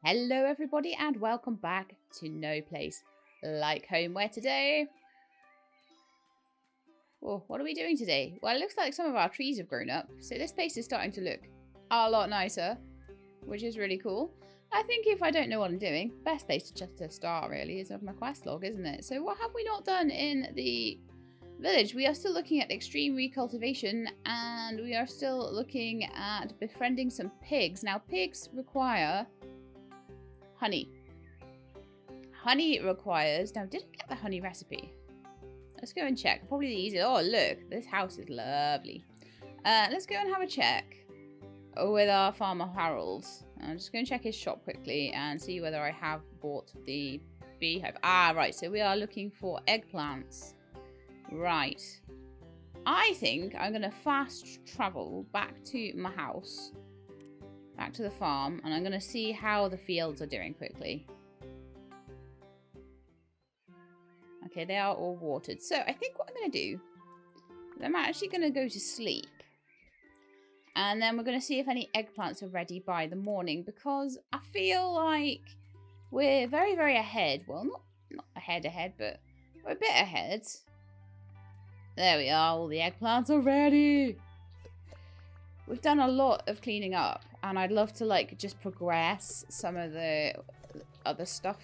Hello everybody and welcome back to No Place Like Home, where today... Oh, what are we doing today? Well, it looks like some of our trees have grown up, so this place is starting to look a lot nicer, which is really cool. I think if I don't know what I'm doing, best place to just to start really is with my quest log, isn't it? So what have we not done in the village? We are still looking at extreme recultivation and we are still looking at befriending some pigs. Now, pigs require honey. Honey requires... Now, did I get the honey recipe? Let's go and check. Probably the easiest. Oh, look. This house is lovely. Let's go and have a check with our farmer Harold. I'm just going to check his shop quickly and see whether I have bought the beehive. Ah, right. So we are looking for eggplants. Right. I think I'm going to fast travel back to my house. Back to the farm. And I'm going to see how the fields are doing quickly. Okay, they are all watered. So I think what I'm going to do is I'm actually going to go to sleep. And then we're going to see if any eggplants are ready by the morning. Because I feel like we're very, very ahead. Well, not ahead, but we're a bit ahead. There we are. All the eggplants are ready. We've done a lot of cleaning up. And I'd love to, like, just progress some of the other stuff.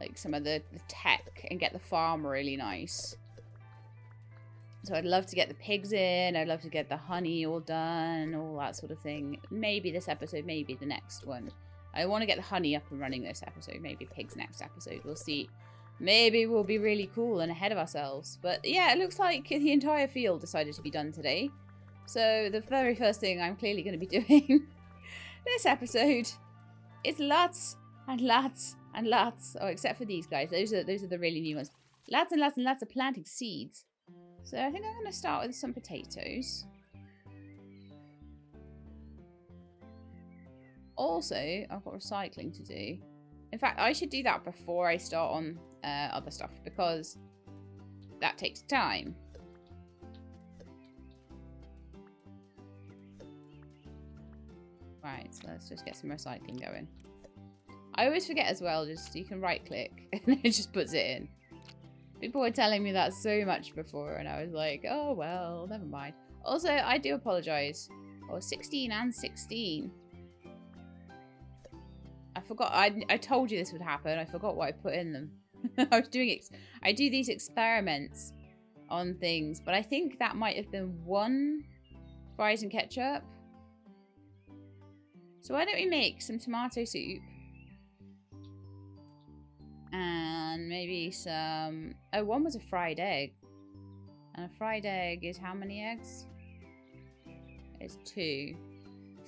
Like some of the tech and get the farm really nice. So I'd love to get the pigs in. I'd love to get the honey all done. All that sort of thing. Maybe this episode, maybe the next one. I want to get the honey up and running this episode. Maybe pigs next episode. We'll see. Maybe we'll be really cool and ahead of ourselves. But yeah, it looks like the entire field decided to be done today. So the very first thing I'm clearly going to be doing this episode is lots and lots and lots. Oh, except for these guys. Those are the really new ones. Lots and lots and lots of planting seeds. So I think I'm going to start with some potatoes. Also, I've got recycling to do. In fact, I should do that before I start on other stuff because that takes time. Right, so let's just get some recycling going. I always forget as well, just you can right click and it just puts it in. People were telling me that so much before and I was like, oh well, never mind. Also, I do apologise. Oh, 16 and 16. I forgot, I told you this would happen. I forgot what I put in them. I was doing it. I do these experiments on things, but I think that might have been one fries and ketchup. So why don't we make some tomato soup? And maybe some... Oh, one was a fried egg. And a fried egg is how many eggs? It's 2.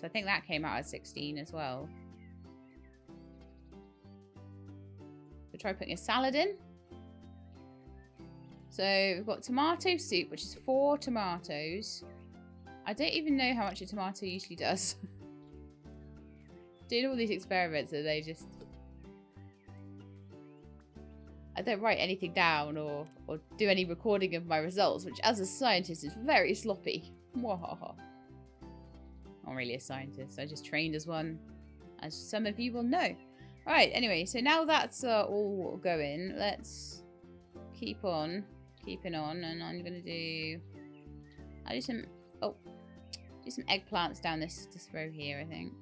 So I think that came out at 16 as well. We'll try putting a salad in. So we've got tomato soup, which is 4 tomatoes. I don't even know how much a tomato usually does. Doing all these experiments and they just... I don't write anything down or do any recording of my results, which as a scientist is very sloppy. Mwahaha. Not really a scientist, I just trained as one, as some of you will know. Right, anyway, so now that's all going, let's keep on keeping on, and I'm gonna do... I'll do some... Oh, do some eggplants down this row here, I think.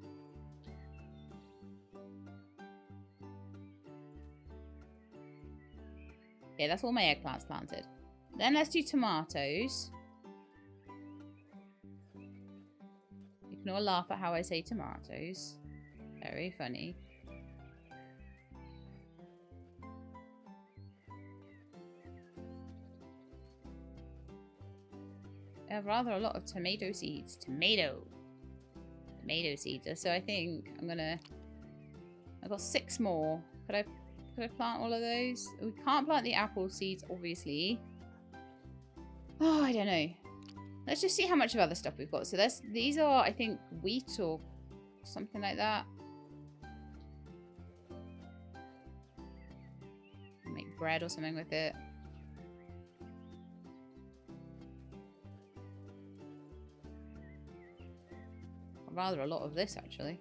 Okay, that's all my eggplants planted. Then let's do tomatoes. You can all laugh at how I say tomatoes. Very funny. I have rather a lot of tomato seeds. Tomato seeds. So I think I'm gonna... I've got 6 more. Could I plant all of those? We can't plant the apple seeds, obviously. Oh, I don't know. Let's just see how much of other stuff we've got. So these are, I think, wheat or something like that. Make bread or something with it. rather a lot of this, actually.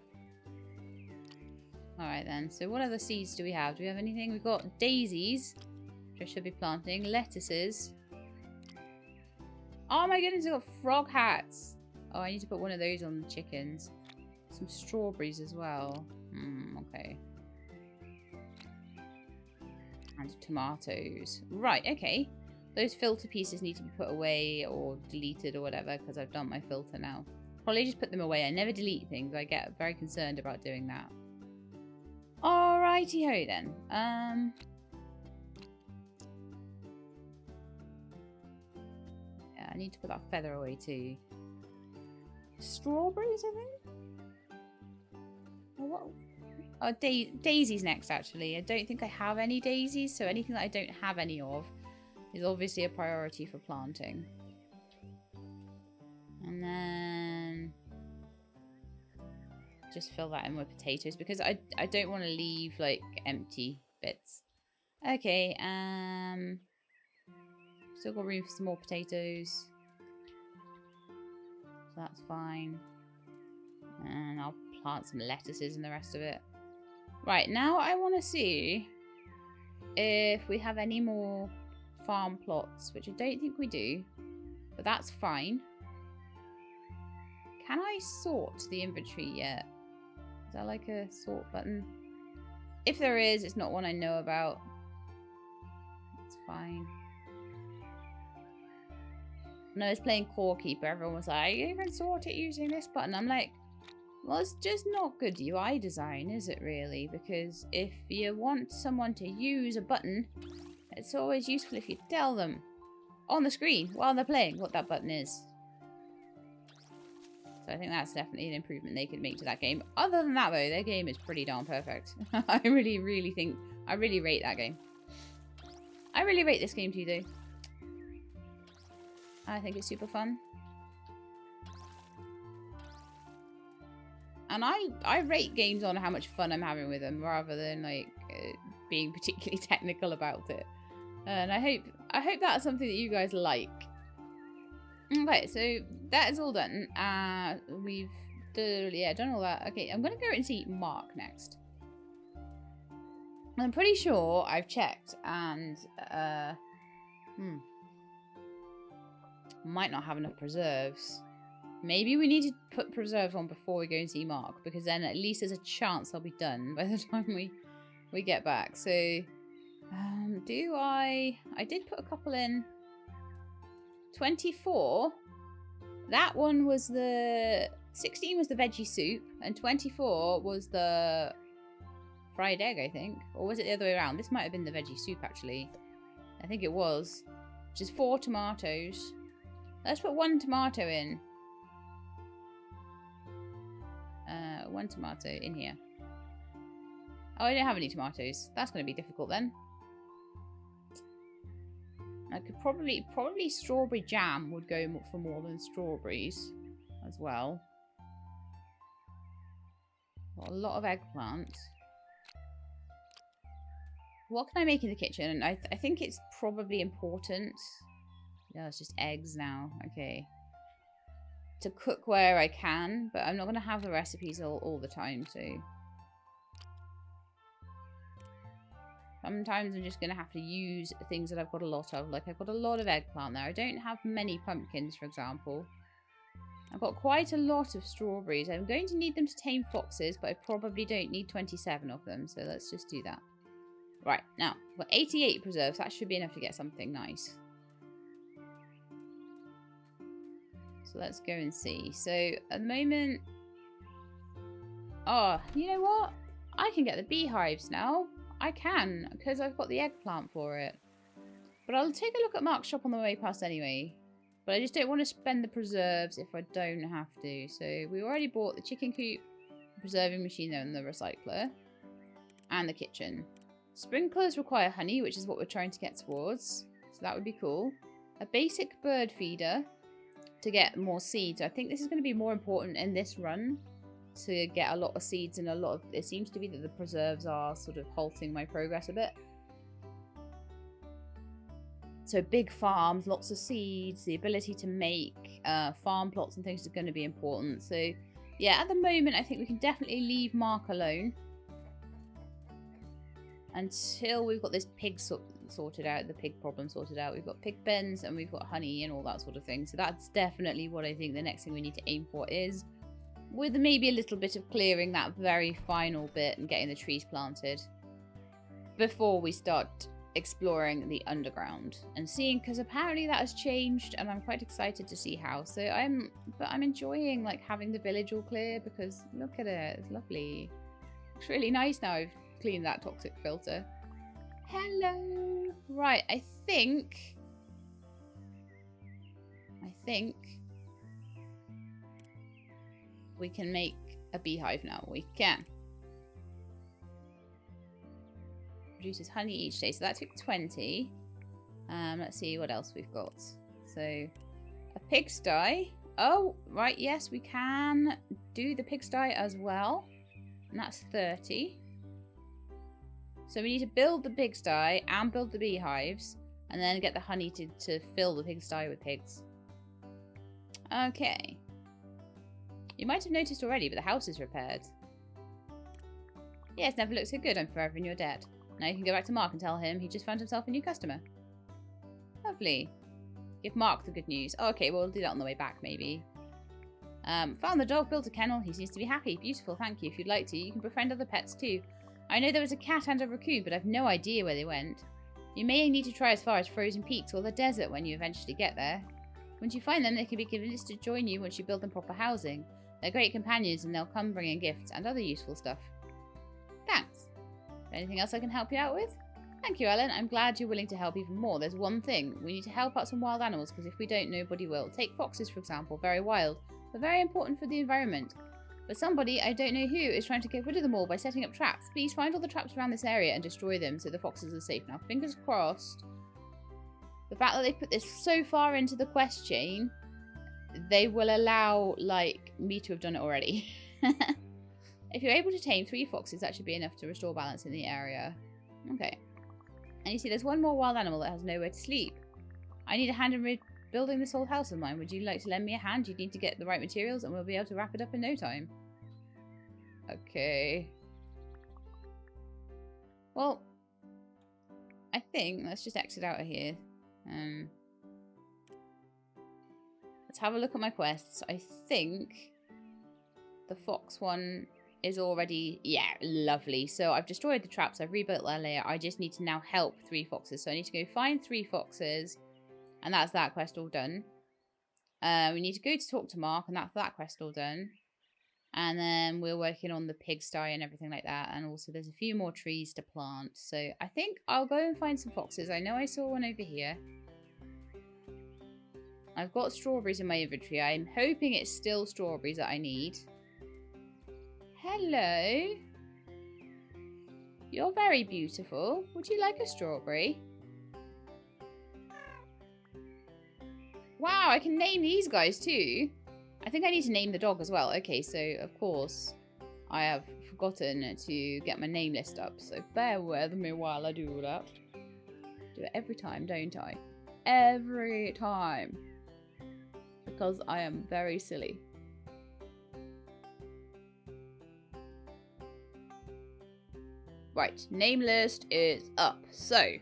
Alright then, so what other seeds do we have? Do we have anything? We've got daisies, which I should be planting. Lettuces. Oh my goodness, I've got frog hats. Oh, I need to put one of those on the chickens. Some strawberries as well. Okay. And tomatoes. Right, okay. Those filter pieces need to be put away or deleted or whatever because I've done my filter now. Probably just put them away. I never delete things. I get very concerned about doing that. Alrighty ho then. Yeah, I need to put that feather away too. Strawberries, I think? Oh, what? Oh, daisies next, actually. I don't think I have any daisies, so anything that I don't have any of is obviously a priority for planting. And then just fill that in with potatoes because I don't want to leave like empty bits. Okay, still got room for some more potatoes. So that's fine. And I'll plant some lettuces and the rest of it. Right, now I want to see if we have any more farm plots, which I don't think we do, but that's fine. Can I sort the inventory yet? Is that like a sort button? If there is, it's not one I know about. It's fine. When I was playing Core Keeper, everyone was like, you can sort it using this button. I'm like, well, it's just not good UI design, is it really? Because if you want someone to use a button, it's always useful if you tell them on the screen while they're playing what that button is. So I think that's definitely an improvement they could make to that game. Other than that, though, their game is pretty darn perfect. I really rate that game. I really rate this game too, though. I think it's super fun. And I rate games on how much fun I'm having with them rather than like being particularly technical about it. And I hope that's something that you guys like. Okay, so that is all done. We've done all that. Okay, I'm gonna go and see Mark next. I'm pretty sure I've checked and might not have enough preserves. Maybe we need to put preserves on before we go and see Mark, because then at least there's a chance they'll be done by the time we get back. So, I did put a couple in. 24. That one was the 16 was the veggie soup, and 24 was the fried egg, I think, or was it the other way around? This might have been the veggie soup actually. I think it was. Which is 4 tomatoes. Let's put 1 tomato in. 1 tomato in here. Oh, I don't have any tomatoes. That's going to be difficult then. I could probably strawberry jam would go for more than strawberries as well. Got a lot of eggplant. What can I make in the kitchen? And I think it's probably important. Yeah, it's just eggs now. Okay. To cook where I can, but I'm not going to have the recipes all the time, so sometimes I'm just going to have to use things that I've got a lot of. Like, I've got a lot of eggplant there. I don't have many pumpkins, for example. I've got quite a lot of strawberries. I'm going to need them to tame foxes, but I probably don't need 27 of them, so let's just do that. Right, now, I've got 88 preserves. That should be enough to get something nice. So let's go and see. So at the moment, oh, you know what? I can get the beehives now. I can, because I've got the eggplant for it. But I'll take a look at Mark's shop on the way past anyway. But I just don't want to spend the preserves if I don't have to. So we already bought the chicken coop, the preserving machine there, and the recycler, and the kitchen. Sprinklers require honey, which is what we're trying to get towards. So that would be cool. A basic bird feeder to get more seeds. I think this is going to be more important in this run to get a lot of seeds, and a lot of it seems to be that the preserves are sort of halting my progress a bit. So big farms, lots of seeds, the ability to make farm plots and things is going to be important. So Yeah, at the moment, I think we can definitely leave Mark alone. Until we've got this pig sorted out, the pig problem sorted out. We've got pig pens and we've got honey and all that sort of thing. So that's definitely what I think the next thing we need to aim for is. With maybe a little bit of clearing that very final bit and getting the trees planted. Before we start exploring the underground and seeing, because apparently that has changed and I'm quite excited to see how. So I'm enjoying like having the village all clear because look at it, it's lovely. It's really nice now I've cleaned that toxic filter. Hello. Right, I think we can make a beehive now. We can. Produces honey each day, so that took 20. Let's see what else we've got. So a pigsty. Oh, right, yes, we can do the pigsty as well. And that's 30. So we need to build the pigsty and build the beehives and then get the honey to fill the pigsty with pigs. Okay. You might have noticed already, but the house is repaired. Yes, never looked so good. I'm forever in your debt. Now you can go back to Mark and tell him he just found himself a new customer. Lovely. Give Mark the good news. Oh, okay, we'll do that on the way back, maybe. Found the dog, built a kennel. He seems to be happy. Beautiful, thank you. If you'd like to, you can befriend other pets too. I know there was a cat and a raccoon, but I've no idea where they went. You may need to try as far as Frozen Peaks or the desert when you eventually get there. Once you find them, they can be convinced to join you once you build them proper housing. They're great companions and they'll come bringing gifts and other useful stuff. Thanks. Anything else I can help you out with? Thank you, Ellen. I'm glad you're willing to help even more. There's one thing. We need to help out some wild animals because if we don't, nobody will. Take foxes, for example. Very wild, but very important for the environment. But somebody, I don't know who, is trying to get rid of them all by setting up traps. Please find all the traps around this area and destroy them so the foxes are safe. Now, fingers crossed. The fact that they put this so far into the quest chain, they will allow, like, me to have done it already. If you're able to tame 3 foxes, that should be enough to restore balance in the area. Okay. And you see, there's one more wild animal that has nowhere to sleep. I need a hand in building this old house of mine. Would you like to lend me a hand? You need to get the right materials and we'll be able to wrap it up in no time. Okay. Well, I think let's just exit out of here. Let's have a look at my quests. I think the fox one is already, yeah, lovely. So I've destroyed the traps. I've rebuilt that layer. I just need to now help 3 foxes. So I need to go find 3 foxes. And that's that quest all done. We need to go to talk to Mark, and that's that quest all done. And then we're working on the pigsty and everything like that. And also there's a few more trees to plant. So I think I'll go and find some foxes. I know I saw one over here. I've got strawberries in my inventory. I'm hoping it's still strawberries that I need. Hello. You're very beautiful. Would you like a strawberry? Wow, I can name these guys too. I think I need to name the dog as well. Okay, so of course I have forgotten to get my name list up. So bear with me while I do that. Do it every time, don't I? Every time. Because I am very silly. Right, name list is up. So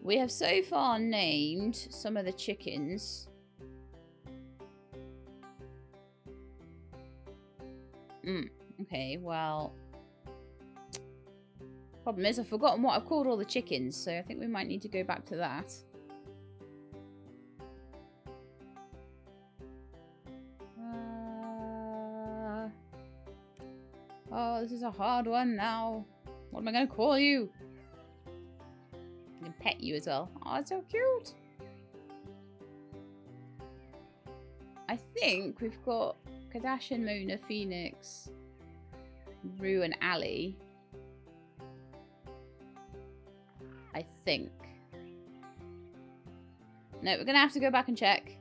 we have so far named some of the chickens. Okay, well, problem is I've forgotten what I've called all the chickens, so I think we might need to go back to that. Oh, this is a hard one now. What am I going to call you? I can pet you as well. Oh, it's so cute. I think we've got Kardashian, Mona, Phoenix, Rue and Ali. I think. No, we're going to have to go back and check.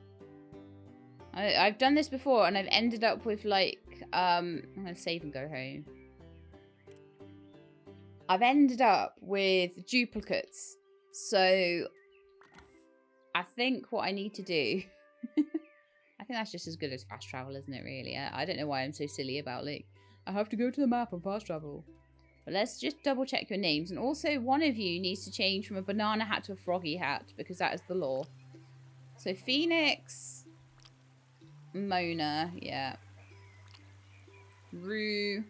I've done this before and I've ended up with like, I'm going to save and go home. I've ended up with duplicates. So I think what I need to do, I think that's just as good as fast travel, isn't it, really? I don't know why I'm so silly about, like, I have to go to the map and fast travel. But let's just double check your names. And also, one of you needs to change from a banana hat to a froggy hat, because that is the law. So, Phoenix, Mona, yeah. Rue,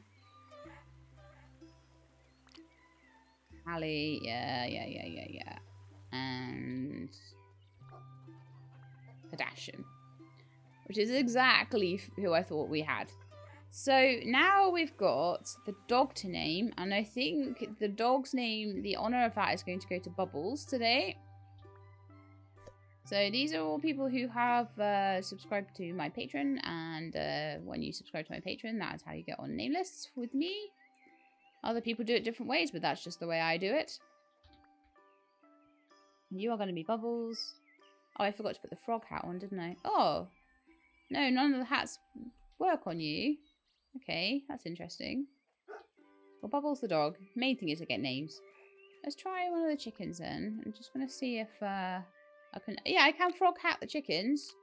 Ali, yeah. And Kardashian, which is exactly who I thought we had. So now we've got the dog to name, and I think the dog's name, the honor of that is going to go to Bubbles today. So these are all people who have subscribed to my Patreon, and when you subscribe to my Patreon, that is how you get on name lists with me. Other people do it different ways, but that's just the way I do it. You are going to be Bubbles. Oh, I forgot to put the frog hat on, didn't I? Oh, no, none of the hats work on you. Okay, that's interesting. Well, Bubbles the dog. Main thing is to get names. Let's try one of the chickens then. I'm just going to see if I can... Yeah, I can frog hat the chickens.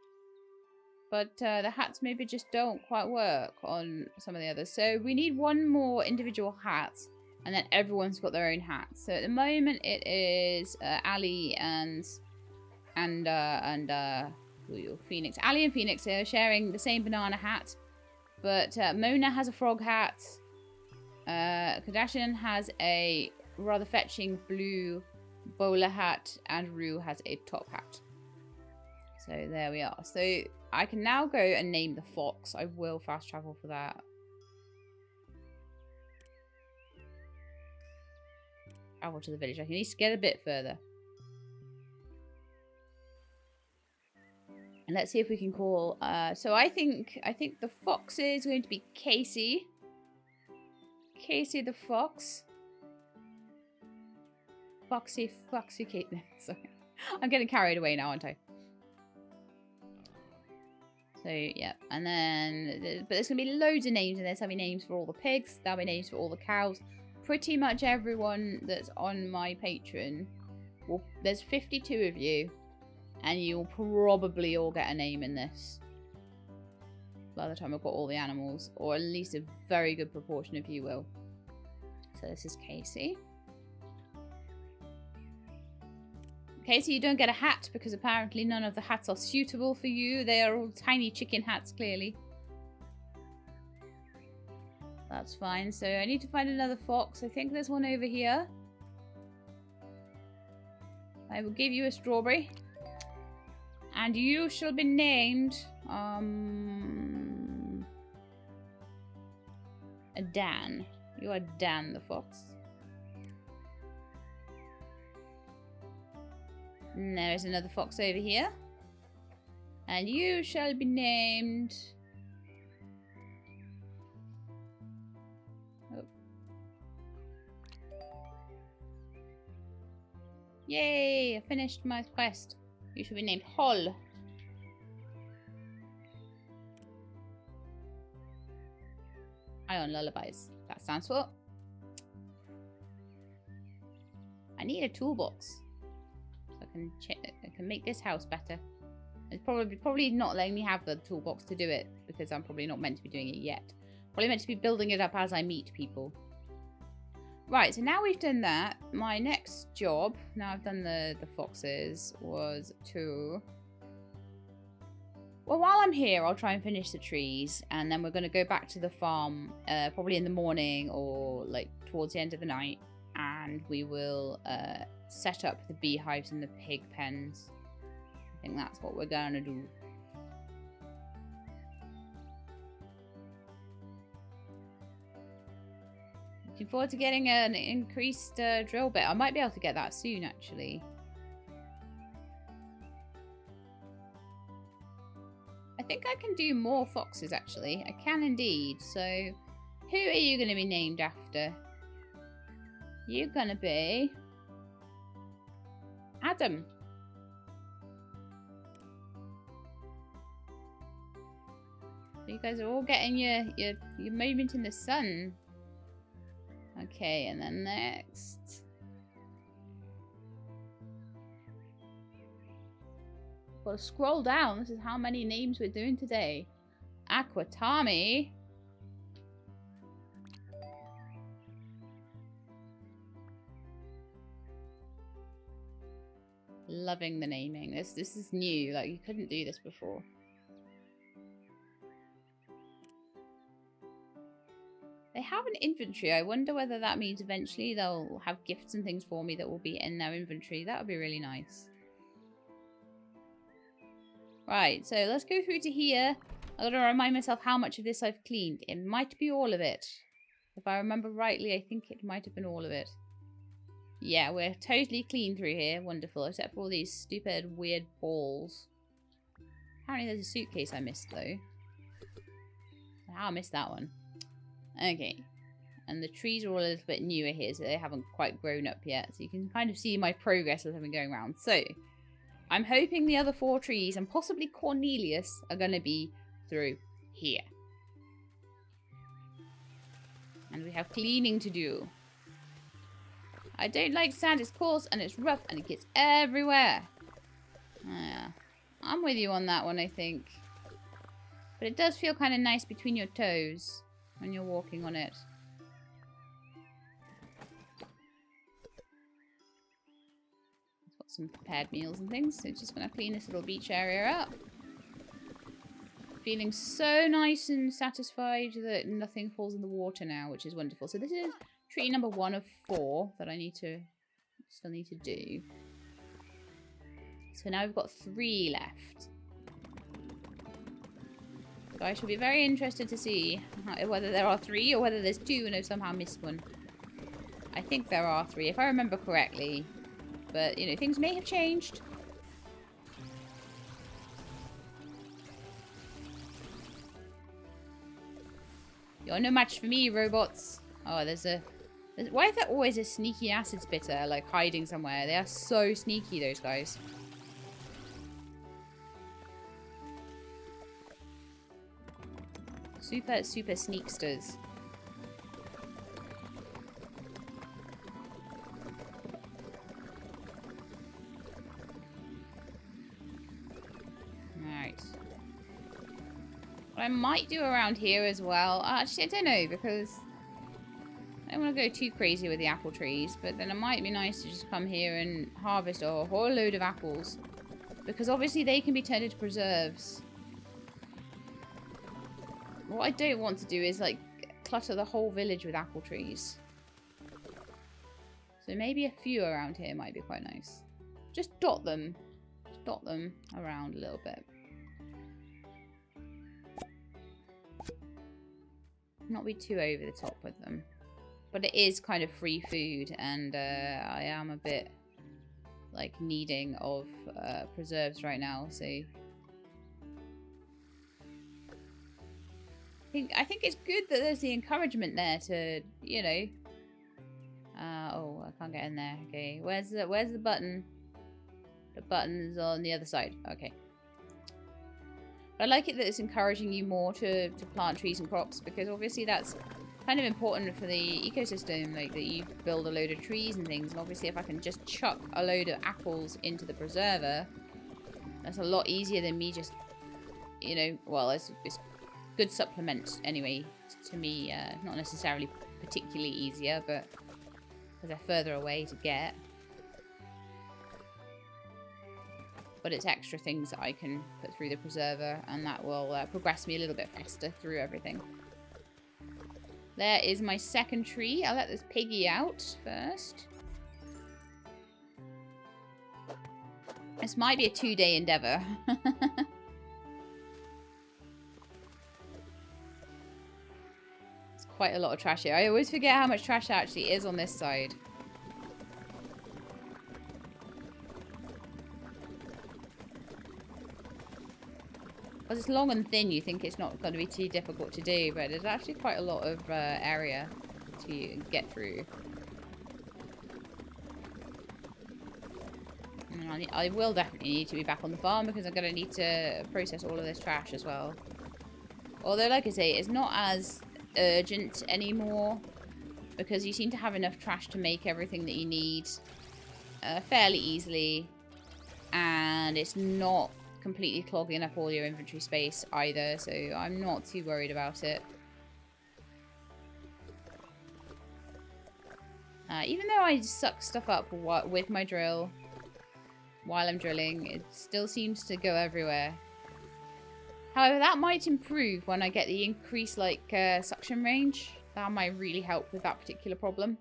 But the hats maybe just don't quite work on some of the others. So we need one more individual hat. And then everyone's got their own hats. So at the moment it is Ali and Phoenix. Ali and Phoenix are sharing the same banana hat. But Mona has a frog hat. Kardashian has a rather fetching blue bowler hat. And Rue has a top hat. So there we are. So I can now go and name the fox. I will fast travel for that. Travel to the village. I need to get a bit further. And let's see if we can call... so I think the fox is going to be Casey. Casey the fox. Foxy Kate. Sorry. I'm getting carried away now, aren't I? So, yeah. And then... But there's going to be loads of names in there. There'll be names for all the pigs. There'll be names for all the cows. Pretty much everyone that's on my Patreon. Well, there's 52 of you. And you'll probably all get a name in this. By the time I've got all the animals. Or at least a very good proportion of you will. So this is Casey. Casey, you don't get a hat because apparently none of the hats are suitable for you. They are all tiny chicken hats, clearly. That's fine. So I need to find another fox. I think there's one over here. I will give you a strawberry. And you shall be named a Dan. You are Dan the fox. And there is another fox over here. And you shall be named... Oh. Yay! I finished my quest. You should be named Hol. Ion Lullabies. That stands for. I need a toolbox. So I can make this house better. It's probably not letting me have the toolbox to do it. Because I'm probably not meant to be doing it yet. Probably meant to be building it up as I meet people. Right, so now we've done that. My next job, now I've done the foxes, was to... Well, while I'm here, I'll try and finish the trees. And then we're going to go back to the farm, probably in the morning or like towards the end of the night. And we will set up the beehives and the pig pens. I think that's what we're going to do. Looking forward to getting an increased drill bit. I might be able to get that soon, actually. I think I can do more foxes, actually. I can indeed. So, who are you going to be named after? You're going to be... Adam. You guys are all getting your moment in the sun. Okay, and then next. Gotta scroll down. This is how many names we're doing today. Aquatami. Loving the naming. This is new. Like, you couldn't do this before. They have an inventory. I wonder whether that means eventually they'll have gifts and things for me that will be in their inventory. That would be really nice. Right, so let's go through to here. I've got to remind myself how much of this I've cleaned. It might be all of it. If I remember rightly, I think it might have been all of it. Yeah, we're totally clean through here. Wonderful, except for all these stupid, weird balls. Apparently there's a suitcase I missed, though. I missed that one. Okay. And the trees are all a little bit newer here, so they haven't quite grown up yet. So you can kind of see my progress as I've been going around. So, I'm hoping the other 4 trees, and possibly Cornelius, are going to be through here. And we have cleaning to do. I don't like sand. It's coarse and it's rough and it gets everywhere. Yeah, I'm with you on that one, I think. But it does feel kind of nice between your toes when you're walking on it. Got some prepared meals and things, so just going to clean this little beach area up. Feeling so nice and satisfied that nothing falls in the water now, which is wonderful. So this is tree number 1 of 4 that I still need to do. So now we've got 3 left. So I shall be very interested to see whether there are 3 or whether there's 2 and I've somehow missed one. I think there are 3, if I remember correctly. But, you know, things may have changed. You're no match for me, robots. Oh, why is there always a sneaky acid spitter, like, hiding somewhere? They are so sneaky, those guys. Super, super sneaksters. Alright. What I might do around here as well... Actually, I don't know, because... I don't want to go too crazy with the apple trees, but then it might be nice to just come here and harvest a whole load of apples. Because obviously they can be turned into preserves. What I don't want to do is, like, clutter the whole village with apple trees. So maybe a few around here might be quite nice. Just dot them. Just dot them around a little bit. Not be too over the top with them. But it is kind of free food, and I am a bit, like, needing of preserves right now, so... I think it's good that there's the encouragement there to, you know... oh, I can't get in there. Okay, where's the button? The button's on the other side. Okay. But I like it that it's encouraging you more to plant trees and crops, because obviously that's kind of important for the ecosystem, like that you build a load of trees and things. And obviously if I can just chuck a load of apples into the preserver, that's a lot easier than me just, you know, well, it's good supplement anyway to me. Not necessarily particularly easier, but because they're further away to get. But it's extra things that I can put through the preserver, and that will progress me a little bit faster through everything. There is my second tree. I'll let this piggy out first. This might be a 2-day endeavour. It's quite a lot of trash here. I always forget how much trash there actually is on this side. Because it's long and thin, you think it's not going to be too difficult to do, but there's actually quite a lot of area to get through. And I will definitely need to be back on the farm, because I'm going to need to process all of this trash as well. Although, like I say, it's not as urgent anymore, because you seem to have enough trash to make everything that you need fairly easily, and it's not completely clogging up all your inventory space either, so I'm not too worried about it. Even though I suck stuff up with my drill while I'm drilling, it still seems to go everywhere. However, that might improve when I get the increased suction range. That might really help with that particular problem,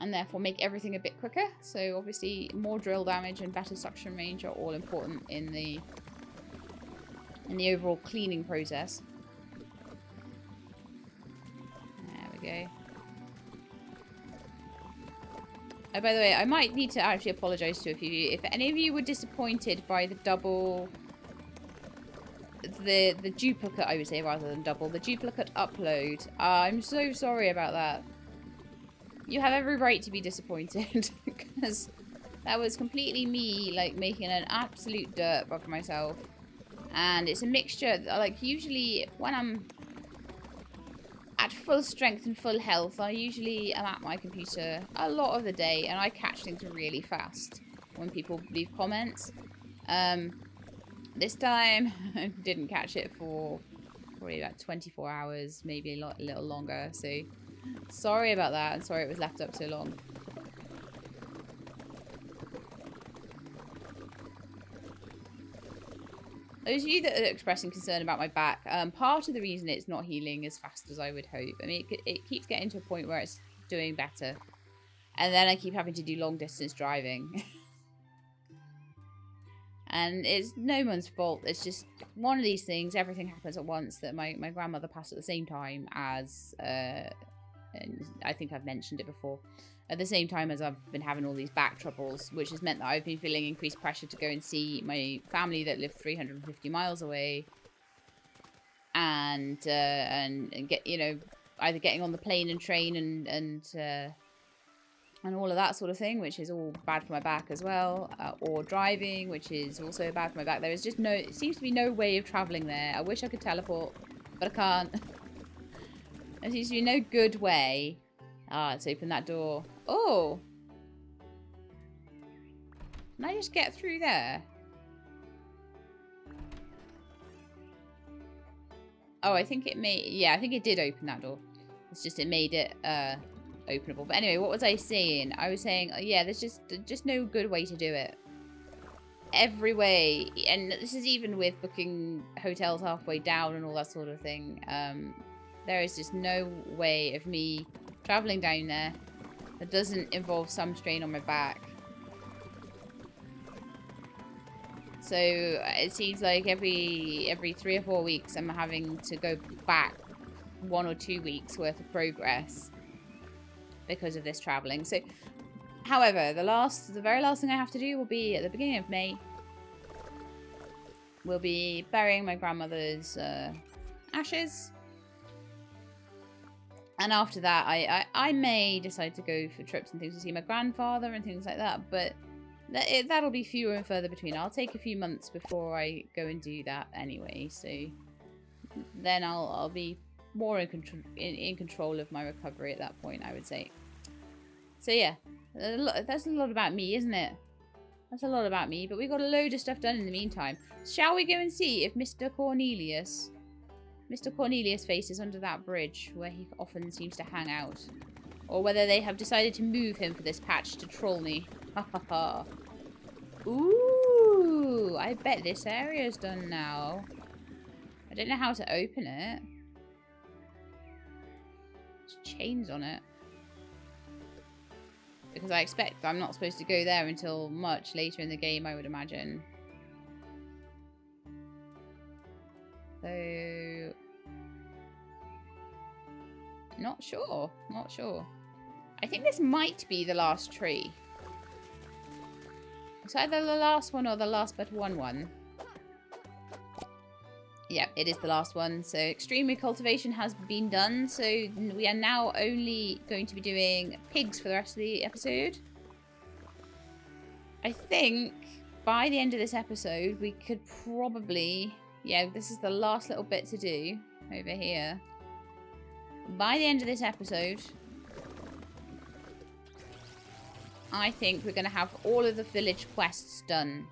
and therefore make everything a bit quicker. So obviously more drill damage and better suction range are all important in the overall cleaning process. There we go. Oh, by the way, I might need to actually apologise to a few of you. If any of you were disappointed by the the duplicate, I would say, rather than double, the duplicate upload, I'm so sorry about that. You have every right to be disappointed, because that was completely me, like, making an absolute dirt of myself. And it's a mixture, like, usually when I'm at full strength and full health, I usually am at my computer a lot of the day, and I catch things really fast when people leave comments. This time, I didn't catch it for probably about 24 hours, maybe a little longer, so sorry about that, and sorry it was left up so long. Those of you that are expressing concern about my back, part of the reason it's not healing as fast as I would hope, I mean, it keeps getting to a point where it's doing better, and then I keep having to do long distance driving. And it's no one's fault. It's just one of these things. Everything happens at once. That my grandmother passed at the same time as, and I think I've mentioned it before, at the same time as I've been having all these back troubles, which has meant that I've been feeling increased pressure to go and see my family that live 350 miles away, and get, you know, either getting on the plane and train and all of that sort of thing, which is all bad for my back as well, or driving, which is also bad for my back. There is just it seems to be no way of travelling there. I wish I could teleport, but I can't. There seems to be no good way. Let's open that door. Oh! Can I just get through there? Oh, I think it may... Yeah, I think it did open that door. It's just it made it, openable. But anyway, what was I saying? I was saying, yeah, there's just no good way to do it. Every way, and this is even with booking hotels halfway down and all that sort of thing. There is just no way of me traveling down there that doesn't involve some strain on my back. So it seems like every 3 or 4 weeks I'm having to go back 1 or 2 weeks worth of progress because of this traveling. So, however, the very last thing I have to do will be at the beginning of May. We'll be burying my grandmother's ashes, and after that, I may decide to go for trips and things to see my grandfather and things like that. But that'll be fewer and further between. I'll take a few months before I go and do that anyway. So then I'll be more in control of my recovery at that point, I would say. So yeah, that's a lot about me, isn't it? That's a lot about me, but we got a load of stuff done in the meantime. Shall we go and see if Mr. Cornelius faces under that bridge where he often seems to hang out, or whether they have decided to move him for this patch to troll me? Ha ha ha. Ooh, I bet this area's done now. I don't know how to open it. Chains on it, because I expect I'm not supposed to go there until much later in the game, I would imagine. So not sure. I think this might be the last tree. It's either the last one or the last but one. Yeah, it is the last one. So extreme recultivation has been done. So we are now only going to be doing pigs for the rest of the episode. I think by the end of this episode, we could probably... Yeah, this is the last little bit to do over here. By the end of this episode, I think we're going to have all of the village quests done.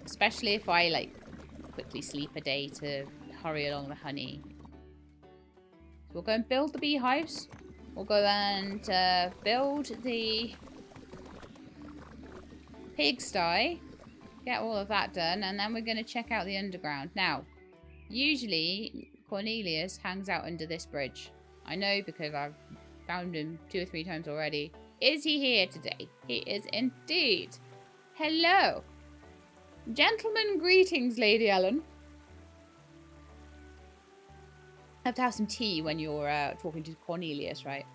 Especially if I, like, quickly sleep a day to hurry along the honey. So we'll go and build the beehives. We'll go and build the pigsty. Get all of that done. And then we're going to check out the underground. Now, usually Cornelius hangs out under this bridge. I know because I've found him 2 or 3 times already. Is he here today? He is indeed. Hello. Gentlemen, greetings, Lady Ellen. Have to have some tea when you're talking to Cornelius, right?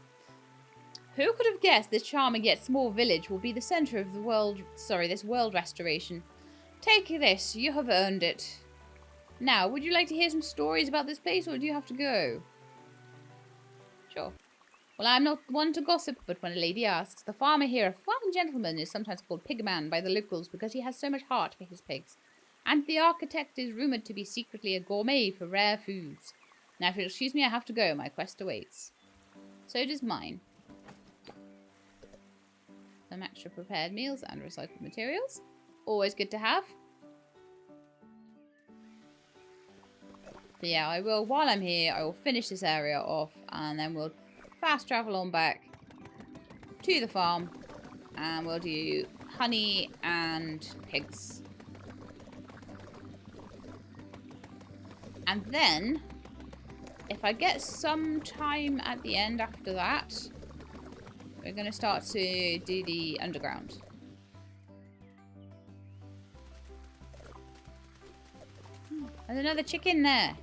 Who could have guessed this charming yet small village will be the centre of the world... Sorry, this world restoration. Take this. You have earned it. Now, would you like to hear some stories about this place, or do you have to go? Sure. Well, I'm not one to gossip, but when a lady asks, the farmer here, a fine gentleman, is sometimes called Pigman by the locals because he has so much heart for his pigs. And the architect is rumoured to be secretly a gourmet for rare foods. Now, if you'll excuse me, I have to go. My quest awaits. So does mine. Some extra prepared meals and recycled materials. Always good to have. But yeah, I will, while I'm here, I will finish this area off and then we'll fast travel on back to the farm and we'll do honey and pigs. And then, if I get some time at the end after that, we're going to start to do the underground. There's another chicken there.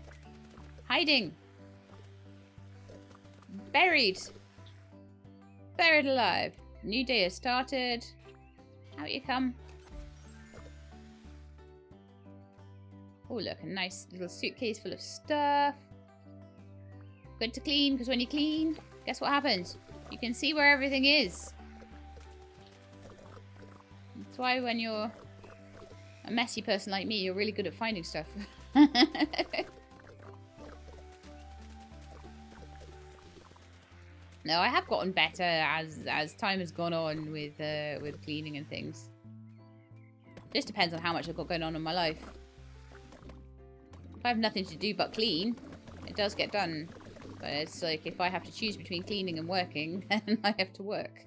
Hiding. Buried. Buried alive. New day has started. Out you come. Oh, look, a nice little suitcase full of stuff. Good to clean, because when you clean, guess what happens? You can see where everything is. That's why when you're a messy person like me, you're really good at finding stuff. No, I have gotten better as time has gone on with cleaning and things. Just depends on how much I've got going on in my life. If I have nothing to do but clean, it does get done. But it's like if I have to choose between cleaning and working, then I have to work.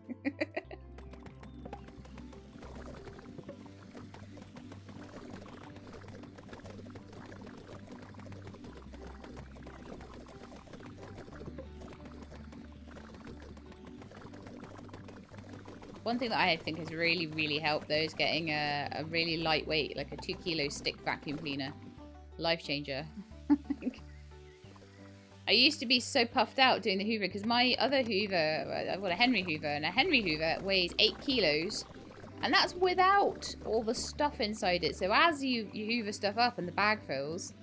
One thing that I think has really, really helped though is getting a really lightweight, like a 2 kilo stick vacuum cleaner. Life changer. I used to be so puffed out doing the Hoover because my other Hoover, I've got a Henry Hoover, and a Henry Hoover weighs 8 kilos. And that's without all the stuff inside it. So as you Hoover stuff up and the bag fills,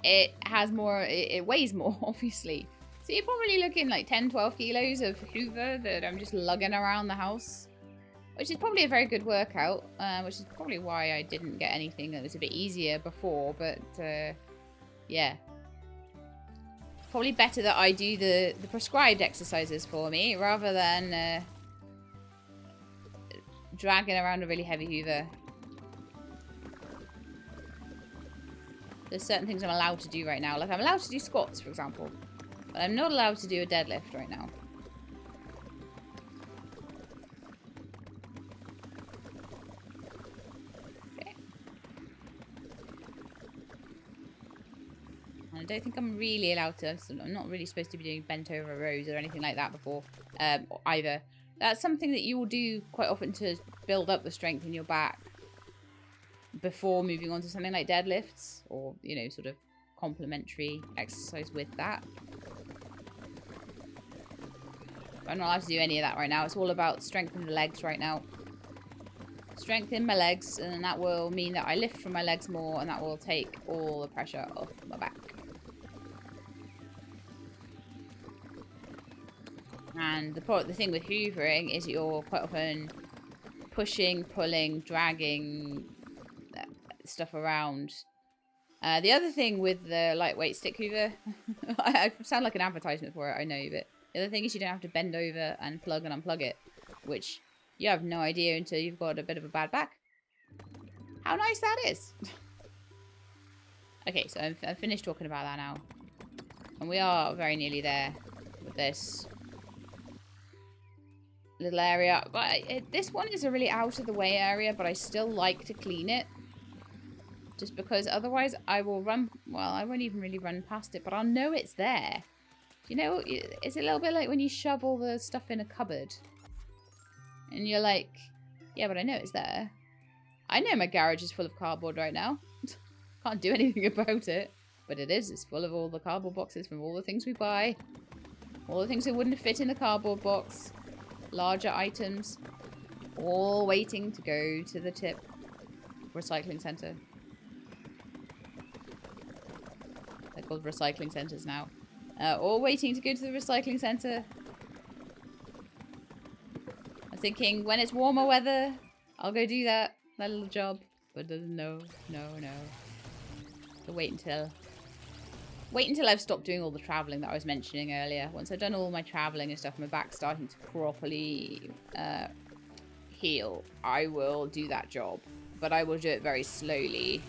it has more, it weighs more, obviously. So you're probably looking like 10, 12 kilos of Hoover that I'm just lugging around the house. Which is probably a very good workout, which is probably why I didn't get anything that was a bit easier before. But, yeah. Probably better that I do the prescribed exercises for me rather than dragging around a really heavy Hoover. There's certain things I'm allowed to do right now. Like I'm allowed to do squats, for example. But I'm not allowed to do a deadlift right now. Okay. And I don't think I'm really allowed to. So I'm not really supposed to be doing bent over rows or anything like that before either. That's something that you will do quite often to build up the strength in your back before moving on to something like deadlifts or, you know, sort of complementary exercise with that. I'm not allowed to do any of that right now. It's all about strengthening the legs right now. Strengthen my legs, and that will mean that I lift from my legs more, and that will take all the pressure off my back. And the thing with hoovering is you're quite often pushing, pulling, dragging stuff around. The other thing with the lightweight stick hoover, I sound like an advertisement for it, I know, but the other thing is you don't have to bend over and plug and unplug it, which you have no idea until you've got a bit of a bad back. how nice that is. Okay, so I've finished talking about that now. And we are very nearly there with this little area. But this one is a really out of the way area, but I still like to clean it. Just because otherwise I will run, well, I won't even really run past it, but I'll know it's there. You know, it's a little bit like when you shove all the stuff in a cupboard. And you're like, yeah, but I know it's there. I know my garage is full of cardboard right now. Can't do anything about it. But it is. It's full of all the cardboard boxes from all the things we buy. All the things that wouldn't fit in a cardboard box. Larger items. All waiting to go to the tip recycling centre. They're called recycling centres now. All waiting to go to the recycling centre. I'm thinking when it's warmer weather, I'll go do that little job. But no. So wait until I've stopped doing all the travelling that I was mentioning earlier. Once I've done all my travelling and stuff, my back's starting to properly heal, I will do that job. But I will do it very slowly.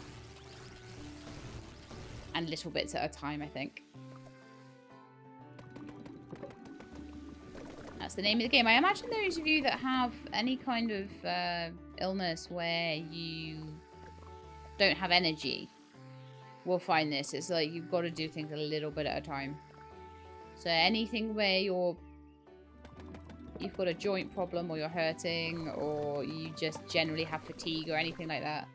And little bits at a time, I think. That's the name of the game. I imagine those of you that have any kind of illness where you don't have energy will find this. It's like you've got to do things a little bit at a time. So anything where you've got a joint problem or you're hurting or you just generally have fatigue or anything like that,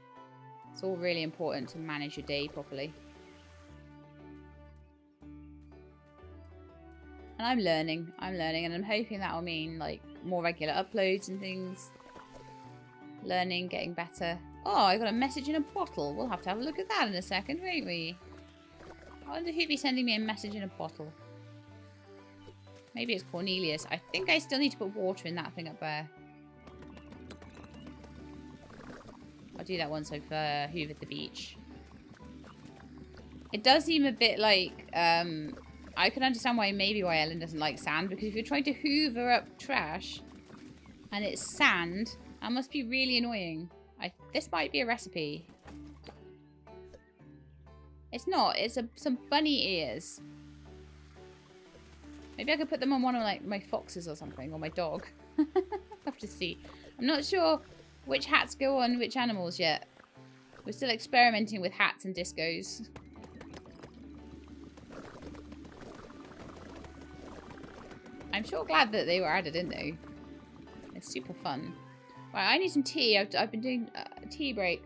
it's all really important to manage your day properly. And I'm learning, and I'm hoping that will mean, like, more regular uploads and things. Learning, getting better. Oh, I got a message in a bottle. We'll have to have a look at that in a second, won't we? I wonder who'd be sending me a message in a bottle. Maybe it's Cornelius. I think I still need to put water in that thing up there. I'll do that once I've hoovered the beach. It does seem a bit like... I can understand why Ellen doesn't like sand, because if you're trying to hoover up trash and it's sand, that must be really annoying. This might be a recipe. It's not. It's some bunny ears. Maybe I could put them on one of like my foxes or something, or my dog. I'll have to see. I'm not sure which hats go on which animals yet. We're still experimenting with hats and discos. I'm sure glad that they were added in though. It's super fun. Right, I need some tea. I've been doing a tea break.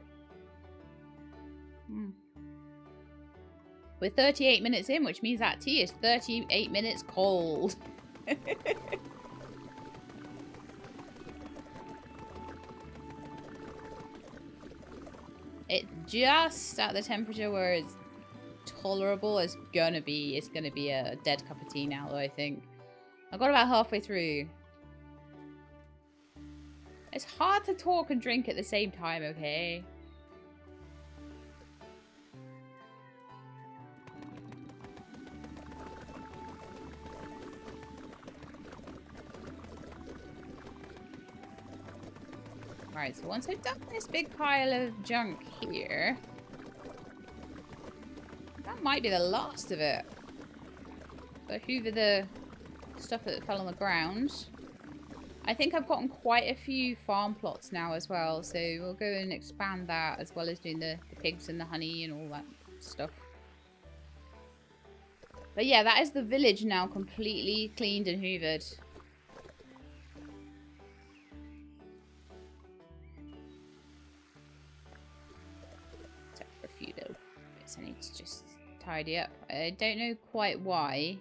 We're 38 minutes in, which means that tea is 38 minutes cold. It's just at the temperature where it's tolerable. It's gonna be a dead cup of tea now, though, I think. I got about halfway through. It's hard to talk and drink at the same time, okay? Right, so once I've done this big pile of junk here, that might be the last of it. So hoover the stuff that fell on the ground. I think I've gotten quite a few farm plots now as well, so we'll go and expand that as well as doing the pigs and the honey and all that stuff. But yeah, that is the village now completely cleaned and hoovered. Except for a few little bits I need to just tidy up. I don't know quite why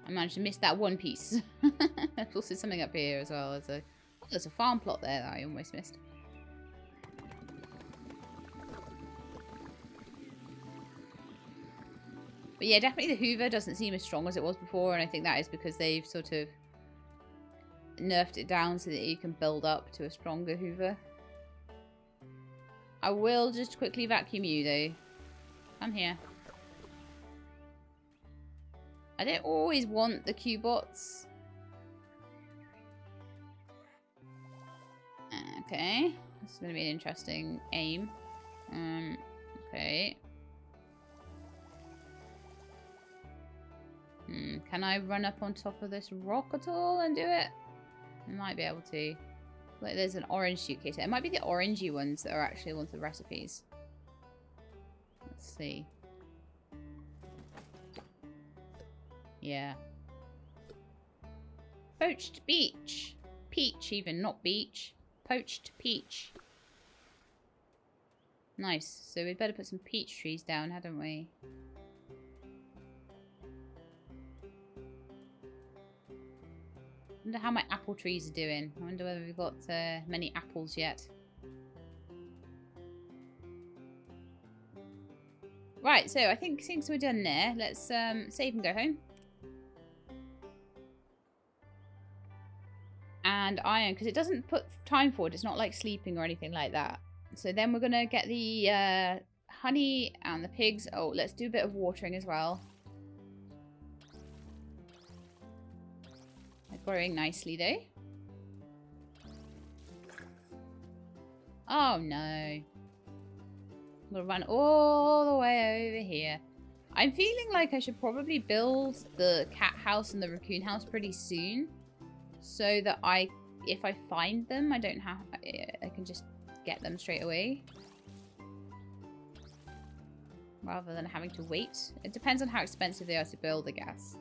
I managed to miss that one piece. There's also something up here as well. There's a farm plot there that I almost missed. But yeah, definitely the hoover doesn't seem as strong as it was before, and I think that is because they've sort of nerfed it down so that you can build up to a stronger hoover. I will just quickly vacuum you though. I'm here. I don't always want the Q-bots. Okay. This is going to be an interesting aim. Okay. Can I run up on top of this rock at all and do it? I might be able to. Like, there's an orange suitcase. It might be the orangey ones that are actually ones of the recipes. Let's see. Yeah. Poached peach. Peach even, not beach. Poached peach. Nice. So we'd better put some peach trees down, hadn't we? I wonder how my apple trees are doing. I wonder whether we've got many apples yet. Right, so I think since we're done there, let's save and go home. And iron, because it doesn't put time forward. It's not like sleeping or anything like that. So then we're going to get the honey and the pigs. Oh, let's do a bit of watering as well. They're growing nicely though. Oh no. I'm going to run all the way over here. I'm feeling like I should probably build the cat house and the raccoon house pretty soon. So that if I find them, I can just get them straight away. Rather than having to wait. It depends on how expensive they are to build, I guess.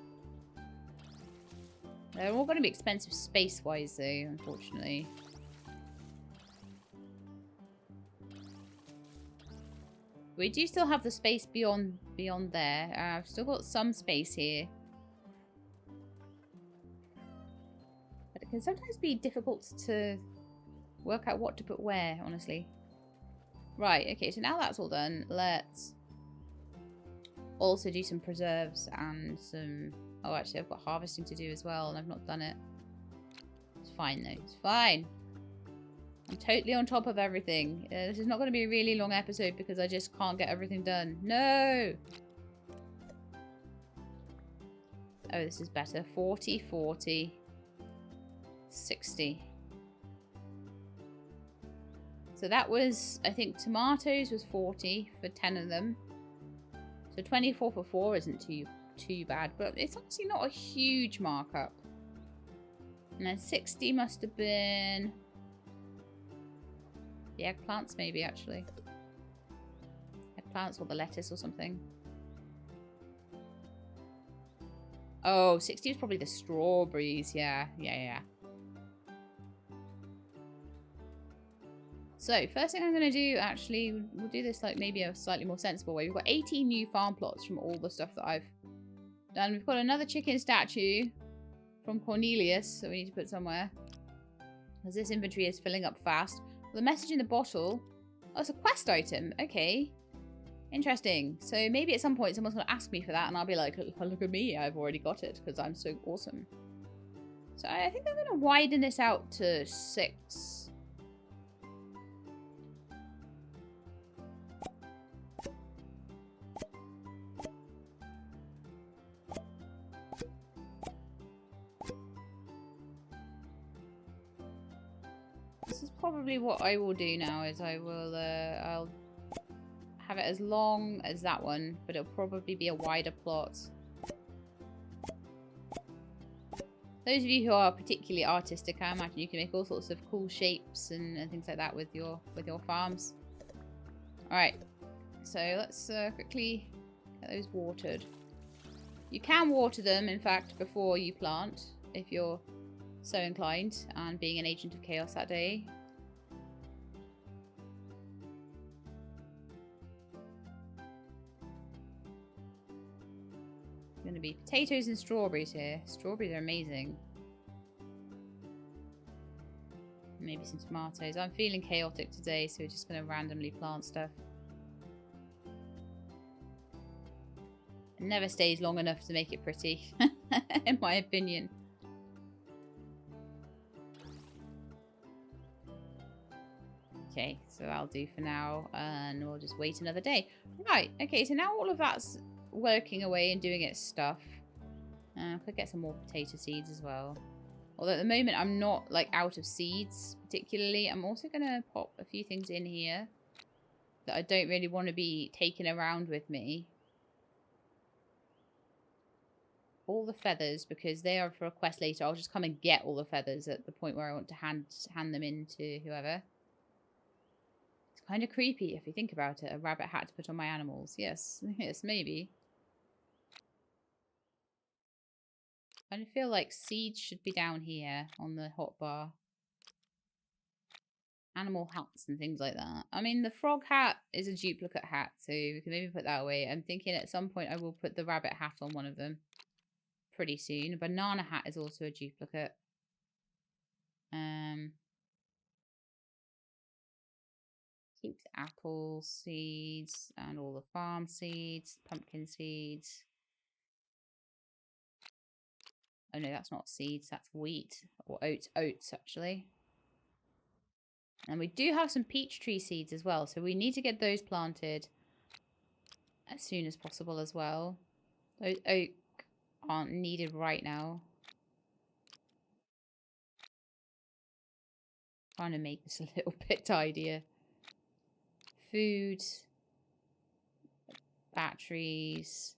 They're all going to be expensive space-wise, though, unfortunately. We do still have the space beyond there. I've still got some space here. But it can sometimes be difficult to work out what to put where, honestly. Right, okay, so now that's all done. Let's also do some preserves and some... Oh, actually, I've got harvesting to do as well, and I've not done it. It's fine, though. It's fine. I'm totally on top of everything. This is not going to be a really long episode because I just can't get everything done. No! Oh, this is better. 40, 40, 60. So that was, I think, tomatoes was 40 for 10 of them. So 24 for 4 isn't too bad, but it's actually not a huge markup. And then 60 must have been the eggplants, maybe, actually. Eggplants or the lettuce or something. Oh, 60 is probably the strawberries. Yeah. So, first thing I'm going to do, actually, we'll do this like maybe a slightly more sensible way. We've got 18 new farm plots from all the stuff that I've done. We've got another chicken statue from Cornelius that we need to put somewhere. As this inventory is filling up fast. The message in the bottle. Oh, it's a quest item. Okay. Interesting. So maybe at some point someone's going to ask me for that and I'll be like, look at me, I've already got it because I'm so awesome. So I think I'm going to widen this out to 6. This is probably what I will do now, is I will, I'll have it as long as that one, but it'll probably be a wider plot. Those of you who are particularly artistic, I imagine you can make all sorts of cool shapes and things like that with your farms. Alright, so let's quickly get those watered. You can water them, in fact, before you plant, if you're so inclined, and being an agent of chaos that day. Going to be potatoes and strawberries here. Strawberries are amazing. Maybe some tomatoes. I'm feeling chaotic today, so we're just going to randomly plant stuff. It never stays long enough to make it pretty, in my opinion. Okay, so I'll do for now, and we'll just wait another day. Right, okay, so now all of that's working away and doing its stuff. I could get some more potato seeds as well. Although at the moment I'm not like out of seeds particularly. I'm also going to pop a few things in here that I don't really want to be taking around with me. All the feathers, because they are for a quest later. I'll just come and get all the feathers at the point where I want to hand them in to whoever. It's kind of creepy if you think about it. A rabbit hat to put on my animals. Yes, yes, maybe. I feel like seeds should be down here on the hotbar. Animal hats and things like that. I mean, the frog hat is a duplicate hat, so we can maybe put that away. I'm thinking at some point I will put the rabbit hat on one of them pretty soon. A banana hat is also a duplicate. Keep the apple seeds and all the farm seeds, pumpkin seeds. Oh no, that's not seeds, that's wheat or oats actually. And we do have some peach tree seeds as well, so we need to get those planted as soon as possible as well. Those oak aren't needed right now. Trying to make this a little bit tidier. Food, batteries.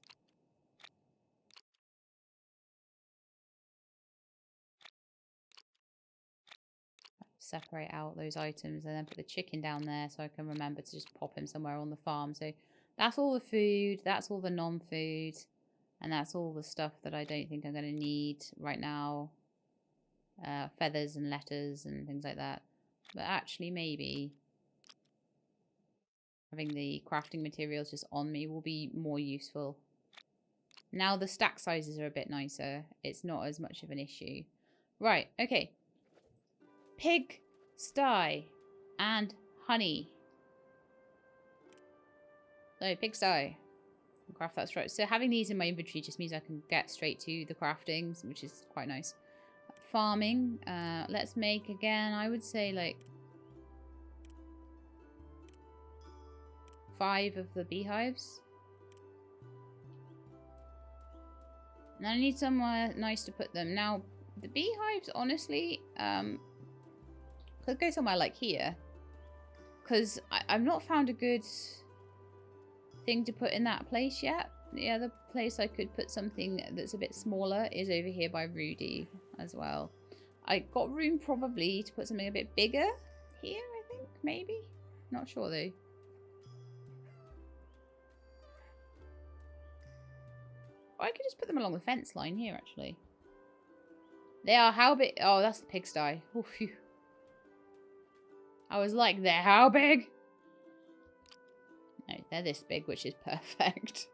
Separate out those items and then put the chicken down there so I can remember to just pop him somewhere on the farm. So that's all the food, that's all the non-food, and that's all the stuff that I don't think I'm going to need right now. Feathers and letters and things like that. But actually maybe having the crafting materials just on me will be more useful. Now the stack sizes are a bit nicer. It's not as much of an issue. Right, okay. Pig sty and honey. No, pig sty. Craft that straight. So having these in my inventory just means I can get straight to the craftings, which is quite nice. Farming. Let's make again, I would say like 5 of the beehives. And I need somewhere nice to put them. Now, the beehives, honestly, could go somewhere like here. Because I've not found a good thing to put in that place yet. The other place I could put something that's a bit smaller is over here by Rudy as well. I got room probably to put something a bit bigger here, I think, maybe. Not sure though. Or I could just put them along the fence line here, actually. They are how big? Oh, that's the pigsty. Oh, phew. I was like, they're how big? No, they're this big, which is perfect.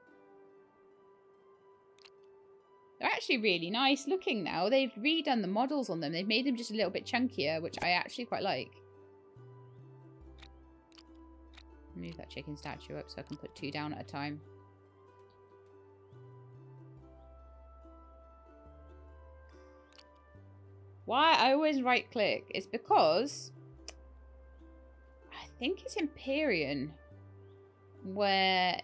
They're actually really nice looking now. They've redone the models on them. They've made them just a little bit chunkier, which I actually quite like. Move that chicken statue up so I can put 2 down at a time. Why I always right click? It's because I think it's Empyrean where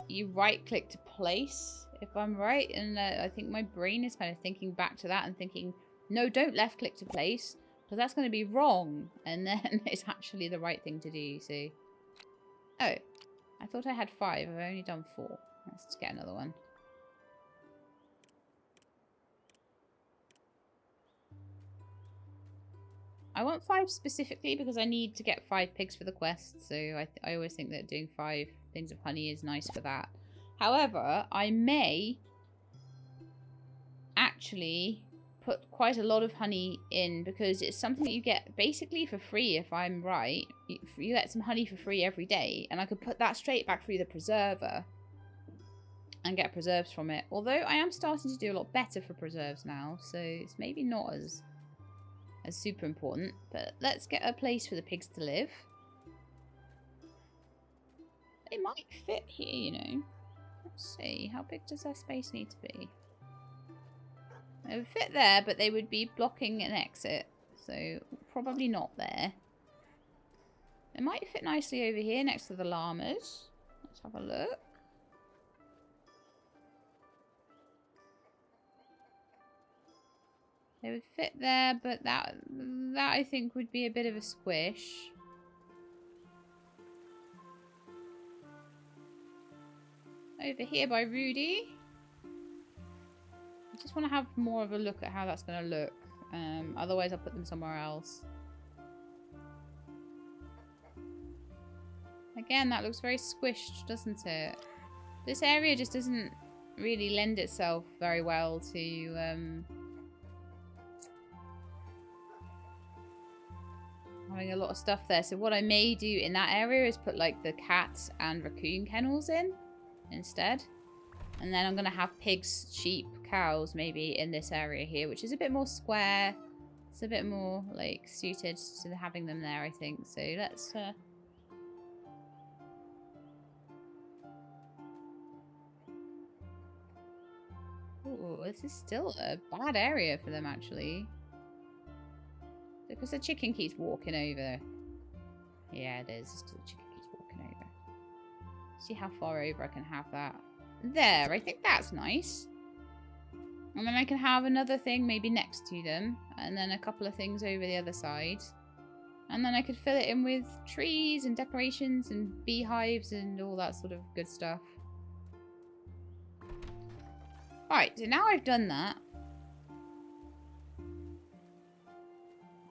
you right click to place, if I'm right, and I think my brain is kind of thinking back to that and thinking, no, don't left click to place because that's going to be wrong, and then it's actually the right thing to do. So, oh, I thought I had 5. I've only done 4. Let's get another one. I want 5 specifically because I need to get 5 pigs for the quest. So I always think that doing 5 things of honey is nice for that. However, I may actually put quite a lot of honey in because it's something that you get basically for free, if I'm right. You get some honey for free every day, and I could put that straight back through the preserver and get preserves from it. Although I am starting to do a lot better for preserves now, so it's maybe not as super important. But let's get a place for the pigs to live. It might fit here, you know. Let's see, how big does their space need to be? They would fit there, but they would be blocking an exit, so probably not there. It might fit nicely over here next to the llamas. Let's have a look. They would fit there, but that I think would be a bit of a squish. Over here by Rudy. I just want to have more of a look at how that's going to look. Otherwise, I'll put them somewhere else. Again, that looks very squished, doesn't it? This area just doesn't really lend itself very well to having a lot of stuff there. So what I may do in that area is put like the cat and raccoon kennels in instead. And then I'm going to have pigs, sheep, cows maybe in this area here, which is a bit more square. It's a bit more like suited to having them there, I think. So let's... Ooh, this is still a bad area for them, actually. Because the chicken keeps walking over. Yeah, it is. Still the chicken keeps walking over. See how far over I can have that. There, I think that's nice. And then I can have another thing maybe next to them. And then a couple of things over the other side. And then I could fill it in with trees and decorations and beehives and all that sort of good stuff. Alright, so now I've done that.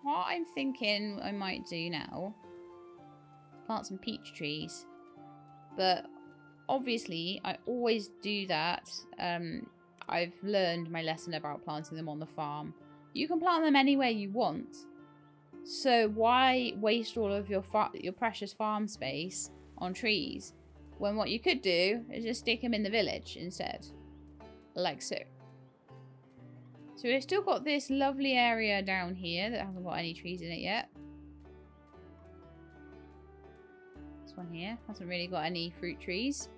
What I'm thinking I might do now, plant some peach trees. But obviously, I always do that. I've learned my lesson about planting them on the farm. You can plant them anywhere you want. So why waste all of your precious farm space on trees when what you could do is just stick them in the village instead? Like so. So we've still got this lovely area down here that hasn't got any trees in it yet. This one here hasn't really got any fruit trees.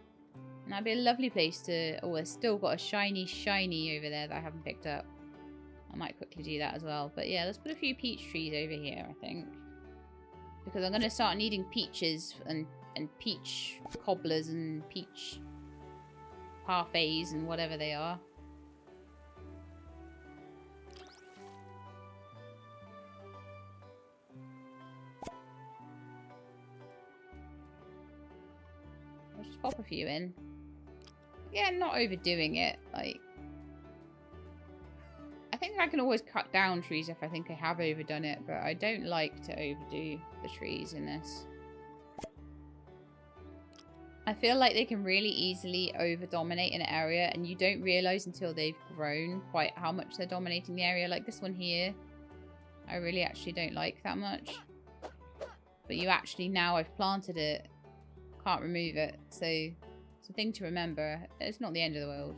And that'd be a lovely place to... Oh, it's still got a shiny over there that I haven't picked up. I might quickly do that as well. But yeah, let's put a few peach trees over here, I think. Because I'm going to start needing peaches and peach cobblers and peach parfaits and whatever they are. I'll just pop a few in. Again, not overdoing it. Like, I think I can always cut down trees if I think I have overdone it, but I don't like to overdo the trees in this. I feel like they can really easily over-dominate an area, and you don't realise until they've grown quite how much they're dominating the area. Like this one here, I really actually don't like that much. But you actually, now I've planted it, can't remove it. So it's a thing to remember. It's not the end of the world.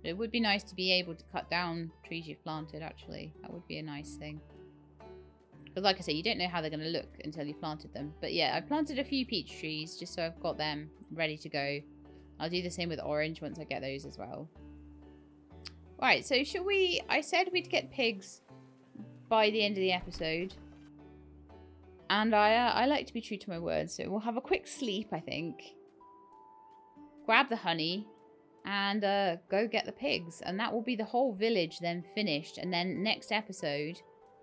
It would be nice to be able to cut down trees you've planted, actually. That would be a nice thing. But like I say, you don't know how they're going to look until you've planted them. But yeah, I've planted a few peach trees just so I've got them ready to go. I'll do the same with orange once I get those as well. Right, so shall we... I said we'd get pigs by the end of the episode. And I like to be true to my word. So we'll have a quick sleep, I think. Grab the honey. And go get the pigs. And that will be the whole village then finished. And then next episode...